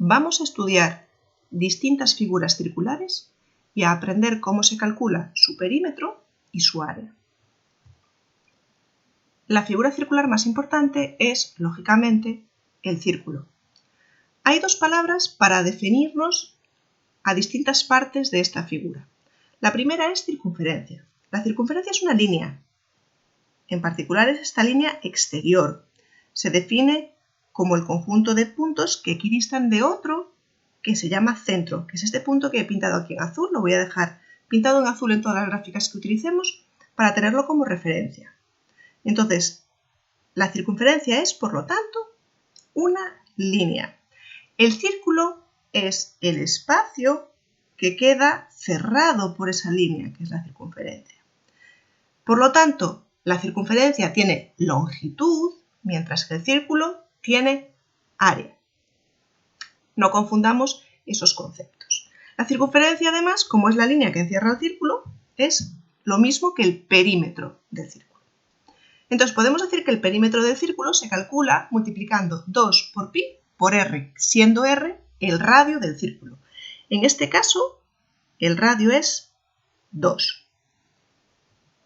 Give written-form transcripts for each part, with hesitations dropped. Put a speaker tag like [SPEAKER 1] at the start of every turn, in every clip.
[SPEAKER 1] vamos a estudiar distintas figuras circulares y a aprender cómo se calcula su perímetro y su área. La figura circular más importante es, lógicamente, el círculo. Hay dos palabras para definirnos a distintas partes de esta figura. La primera es circunferencia. La circunferencia es una línea. En particular es esta línea exterior. Se define como el conjunto de puntos que equidistan de otro que se llama centro, que es este punto que he pintado aquí en azul. Lo voy a dejar pintado en azul en todas las gráficas que utilicemos para tenerlo como referencia. Entonces, la circunferencia es, por lo tanto, una línea. El círculo es el espacio que queda cerrado por esa línea, que es la circunferencia. Por lo tanto, la circunferencia tiene longitud, mientras que el círculo tiene área. No confundamos esos conceptos. La circunferencia, además, como es la línea que encierra el círculo, es lo mismo que el perímetro del círculo. Entonces, podemos decir que el perímetro del círculo se calcula multiplicando 2 por pi por r, siendo r el radio del círculo. En este caso, el radio es 2.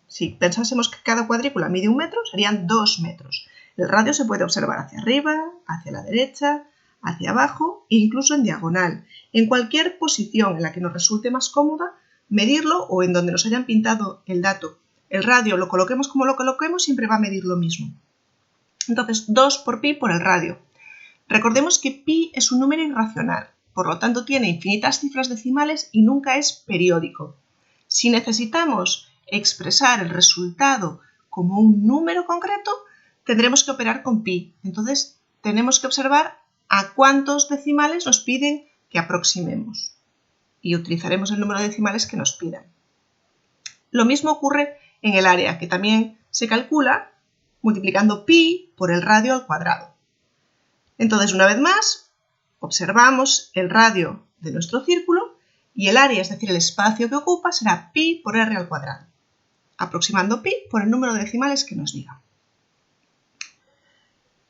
[SPEAKER 1] Si pensásemos que cada cuadrícula mide 1 metro, serían 2 metros. El radio se puede observar hacia arriba, hacia la derecha, hacia abajo e incluso en diagonal. En cualquier posición en la que nos resulte más cómoda, medirlo o en donde nos hayan pintado el dato. El radio lo coloquemos como lo coloquemos, siempre va a medir lo mismo. Entonces, 2 por pi por el radio. Recordemos que pi es un número irracional, por lo tanto tiene infinitas cifras decimales y nunca es periódico. Si necesitamos expresar el resultado como un número concreto, tendremos que operar con pi. Entonces, tenemos que observar a cuántos decimales nos piden que aproximemos y utilizaremos el número de decimales que nos pidan. Lo mismo ocurre en el área, que también se calcula multiplicando pi por el radio al cuadrado. Entonces, una vez más, observamos el radio de nuestro círculo y el área, es decir, el espacio que ocupa, será pi por r al cuadrado, aproximando pi por el número de decimales que nos diga.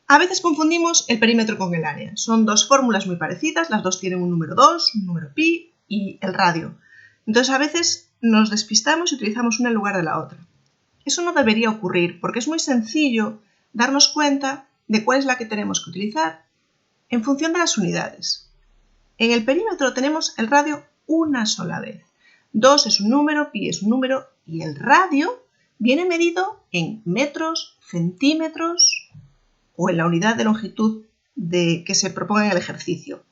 [SPEAKER 1] A veces confundimos el perímetro con el área. Son dos fórmulas muy parecidas, las dos tienen un número 2, un número pi y el radio. Entonces, a veces nos despistamos y utilizamos una en lugar de la otra. Eso no debería ocurrir porque es muy sencillo darnos cuenta de cuál es la que tenemos que utilizar en función de las unidades. En el perímetro tenemos el radio una sola vez. 2 es un número, pi es un número y el radio viene medido en metros, centímetros o en la unidad de longitud que se proponga en el ejercicio.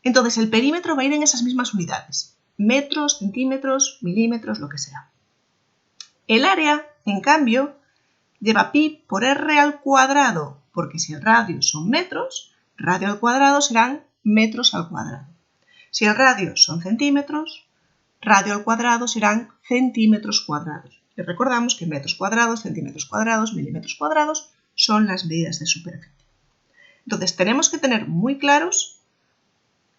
[SPEAKER 1] Entonces el perímetro va a ir en esas mismas unidades. Metros, centímetros, milímetros, lo que sea. El área, en cambio, lleva pi por r al cuadrado, porque si el radio son metros, radio al cuadrado serán metros al cuadrado. Si el radio son centímetros, radio al cuadrado serán centímetros cuadrados. Y recordamos que metros cuadrados, centímetros cuadrados, milímetros cuadrados son las medidas de superficie. Entonces tenemos que tener muy claros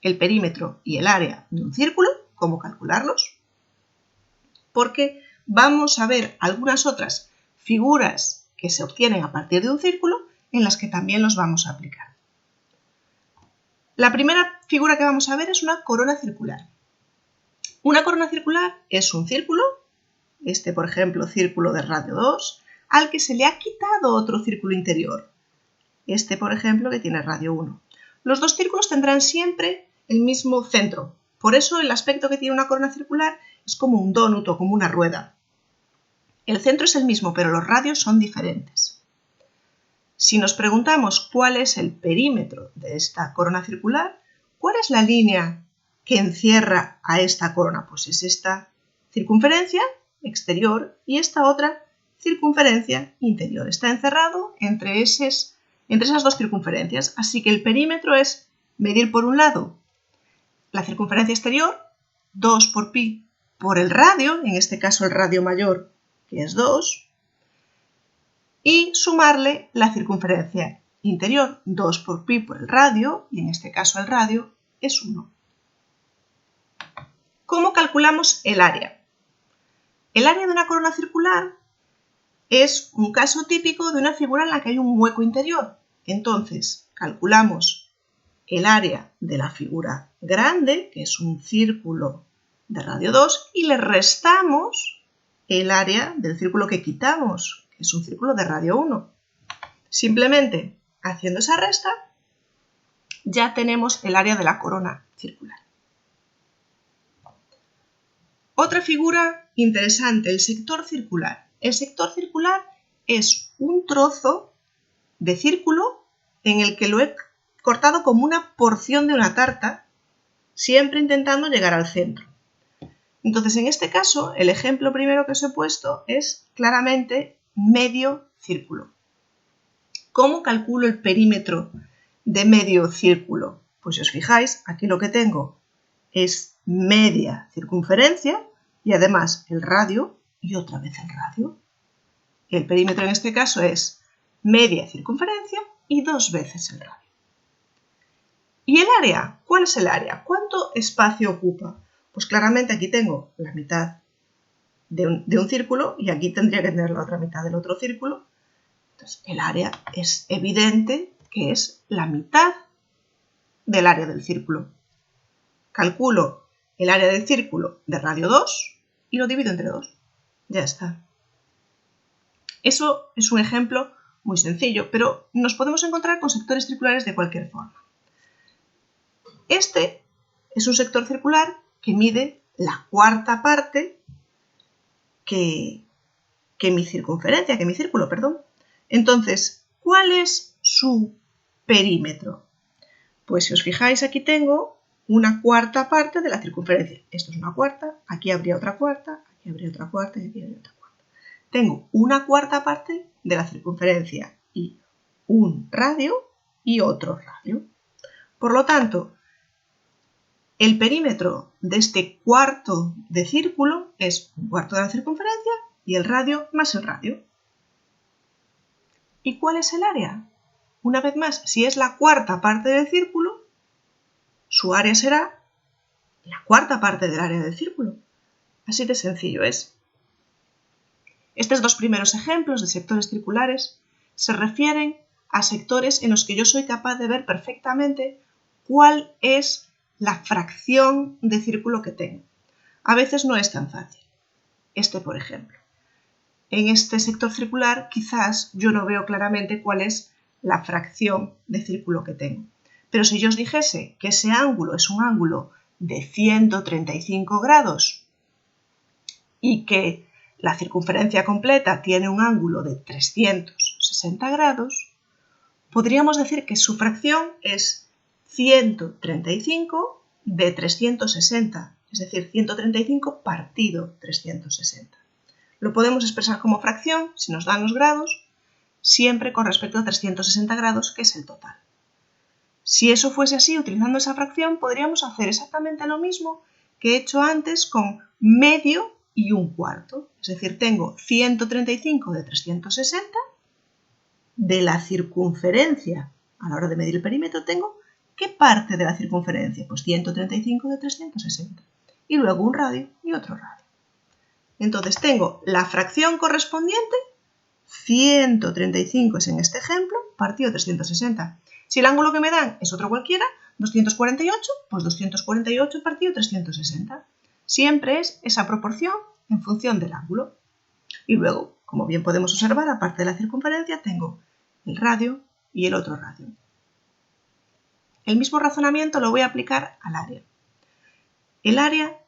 [SPEAKER 1] el perímetro y el área de un círculo, cómo calcularlos, porque vamos a ver algunas otras figuras que se obtienen a partir de un círculo en las que también los vamos a aplicar. La primera figura que vamos a ver es una corona circular. Una corona circular es un círculo, este por ejemplo círculo de radio 2, al que se le ha quitado otro círculo interior, este por ejemplo que tiene radio 1. Los dos círculos tendrán siempre el mismo centro, por eso el aspecto que tiene una corona circular es como un donut o como una rueda. El centro es el mismo, pero los radios son diferentes. Si nos preguntamos cuál es el perímetro de esta corona circular, ¿cuál es la línea que encierra a esta corona? Pues es esta circunferencia exterior y esta otra circunferencia interior. Está encerrado entre esas dos circunferencias, así que el perímetro es medir por un lado la circunferencia exterior, 2 por pi por el radio, en este caso el radio mayor, que es 2, y sumarle la circunferencia interior, 2 por pi por el radio, y en este caso el radio es 1. ¿Cómo calculamos el área? El área de una corona circular es un caso típico de una figura en la que hay un hueco interior. Entonces, calculamos el área de la figura grande, que es un círculo de radio 2, y le restamos el área del círculo que quitamos, que es un círculo de radio 1. Simplemente haciendo esa resta ya tenemos el área de la corona circular. Otra figura interesante, el sector circular. El sector circular es un trozo de círculo en el que lo he cortado como una porción de una tarta, siempre intentando llegar al centro. Entonces, en este caso, el ejemplo primero que os he puesto es claramente medio círculo. ¿Cómo calculo el perímetro de medio círculo? Pues si os fijáis, aquí lo que tengo es media circunferencia y además el radio y otra vez el radio. El perímetro en este caso es media circunferencia y 2 veces el radio. ¿Y el área? ¿Cuál es el área? ¿Cuánto espacio ocupa? Pues claramente aquí tengo la mitad de un círculo y aquí tendría que tener la otra mitad del otro círculo. Entonces, el área es evidente que es la mitad del área del círculo. Calculo el área del círculo de radio 2 y lo divido entre 2. Ya está. Eso es un ejemplo muy sencillo, pero nos podemos encontrar con sectores circulares de cualquier forma. Este es un sector circular que mide la cuarta parte que mi circunferencia, que mi círculo, perdón. Entonces, ¿cuál es su perímetro? Pues si os fijáis, aquí tengo una cuarta parte de la circunferencia. Esto es una cuarta, aquí habría otra cuarta, aquí habría otra cuarta y aquí habría otra cuarta. Tengo una cuarta parte de la circunferencia y un radio y otro radio. Por lo tanto, el perímetro de este cuarto de círculo es un cuarto de la circunferencia y el radio más el radio. ¿Y cuál es el área? Una vez más, si es la cuarta parte del círculo, su área será la cuarta parte del área del círculo. Así de sencillo es. Estos dos primeros ejemplos de sectores circulares se refieren a sectores en los que yo soy capaz de ver perfectamente cuál es la fracción de círculo que tengo. A veces no es tan fácil. Este, por ejemplo. En este sector circular quizás yo no veo claramente cuál es la fracción de círculo que tengo. Pero si yo os dijese que ese ángulo es un ángulo de 135 grados y que la circunferencia completa tiene un ángulo de 360 grados, podríamos decir que su fracción es 135 de 360, es decir, 135 partido 360. Lo podemos expresar como fracción, si nos dan los grados, siempre con respecto a 360 grados, que es el total. Si eso fuese así, utilizando esa fracción, podríamos hacer exactamente lo mismo que he hecho antes con medio y un cuarto. Es decir, tengo 135 de 360 de la circunferencia. A la hora de medir el perímetro tengo ¿qué parte de la circunferencia? Pues 135 de 360. Y luego un radio y otro radio. Entonces tengo la fracción correspondiente, 135 es en este ejemplo, partido 360. Si el ángulo que me dan es otro cualquiera, 248, pues 248 partido 360. Siempre es esa proporción en función del ángulo. Y luego, como bien podemos observar, aparte de la circunferencia, tengo el radio y el otro radio. El mismo razonamiento lo voy a aplicar al área. El área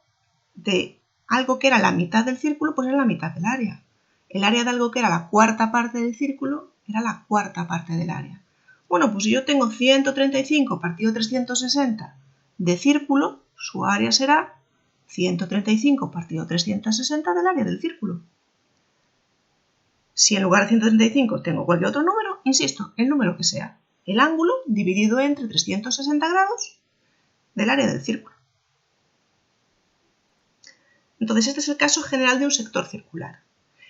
[SPEAKER 1] de algo que era la mitad del círculo, pues era la mitad del área. El área de algo que era la cuarta parte del círculo, era la cuarta parte del área. Bueno, pues si yo tengo 135 partido 360 de círculo, su área será 135 partido 360 del área del círculo. Si en lugar de 135 tengo cualquier otro número, insisto, el número que sea, el ángulo dividido entre 360 grados del área del círculo. Entonces, este es el caso general de un sector circular.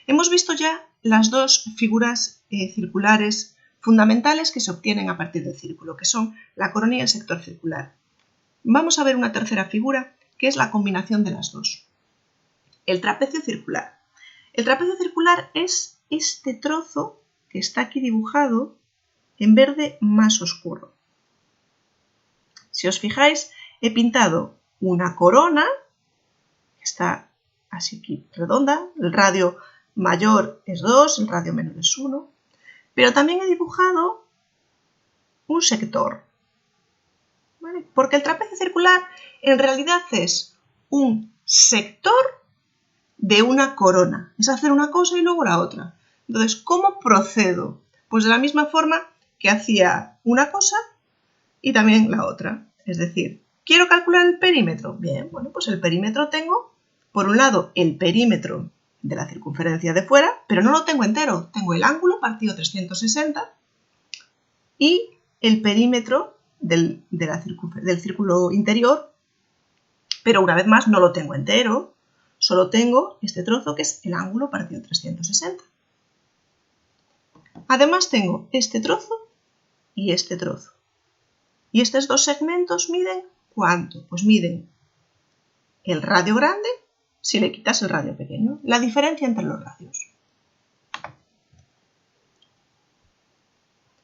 [SPEAKER 1] Hemos visto ya las dos figuras circulares fundamentales que se obtienen a partir del círculo, que son la corona y el sector circular. Vamos a ver una tercera figura, que es la combinación de las dos. El trapecio circular. El trapecio circular es este trozo que está aquí dibujado en verde más oscuro. Si os fijáis, he pintado una corona, que está así aquí redonda, el radio mayor es 2, el radio menor es 1, pero también he dibujado un sector, ¿vale? Porque el trapecio circular en realidad es un sector de una corona, es hacer una cosa y luego la otra. Entonces, ¿cómo procedo? Pues de la misma forma que hacía una cosa y también la otra. Es decir, ¿quiero calcular el perímetro? Bien, bueno, pues el perímetro tengo, por un lado, el perímetro de la circunferencia de fuera, pero no lo tengo entero. Tengo el ángulo partido 360 y el perímetro del círculo interior, pero una vez más no lo tengo entero, solo tengo este trozo que es el ángulo partido 360. Además tengo este trozo y este trozo. Y estos dos segmentos miden ¿cuánto? Pues miden el radio grande si le quitas el radio pequeño, la diferencia entre los radios.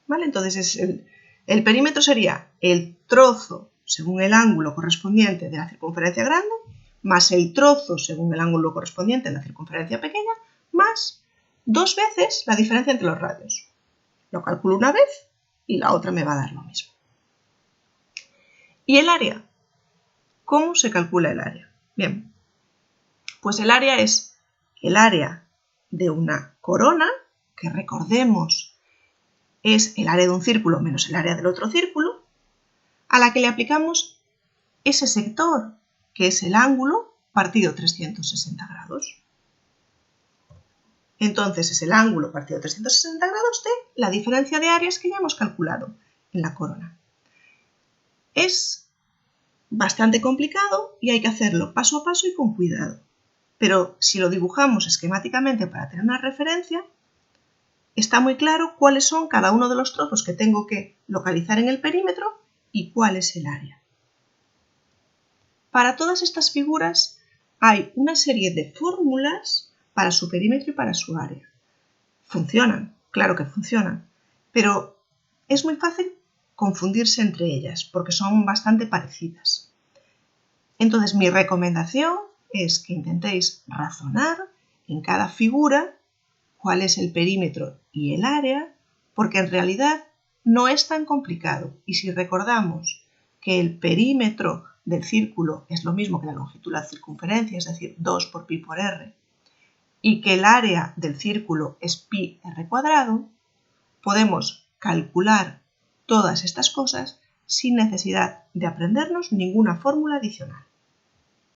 [SPEAKER 1] ¿Vale? Entonces el perímetro sería el trozo según el ángulo correspondiente de la circunferencia grande, más el trozo según el ángulo correspondiente de la circunferencia pequeña, más 2 veces la diferencia entre los radios. Lo calculo una vez y la otra me va a dar lo mismo. ¿Y el área? ¿Cómo se calcula el área? Bien, pues el área es el área de una corona, que recordemos es el área de un círculo menos el área del otro círculo, a la que le aplicamos ese sector, que es el ángulo partido 360 grados. Entonces es el ángulo partido 360 grados de la diferencia de áreas que ya hemos calculado en la corona. Es bastante complicado y hay que hacerlo paso a paso y con cuidado. Pero si lo dibujamos esquemáticamente para tener una referencia, está muy claro cuáles son cada uno de los trozos que tengo que localizar en el perímetro y cuál es el área. Para todas estas figuras hay una serie de fórmulas para su perímetro y para su área. Funcionan, claro que funcionan, pero es muy fácil confundirse entre ellas porque son bastante parecidas. Entonces mi recomendación es que intentéis razonar en cada figura cuál es el perímetro y el área, porque en realidad no es tan complicado. Y si recordamos que el perímetro del círculo es lo mismo que la longitud de la circunferencia, es decir, 2 por pi por r, y que el área del círculo es pi r cuadrado, podemos calcular todas estas cosas sin necesidad de aprendernos ninguna fórmula adicional.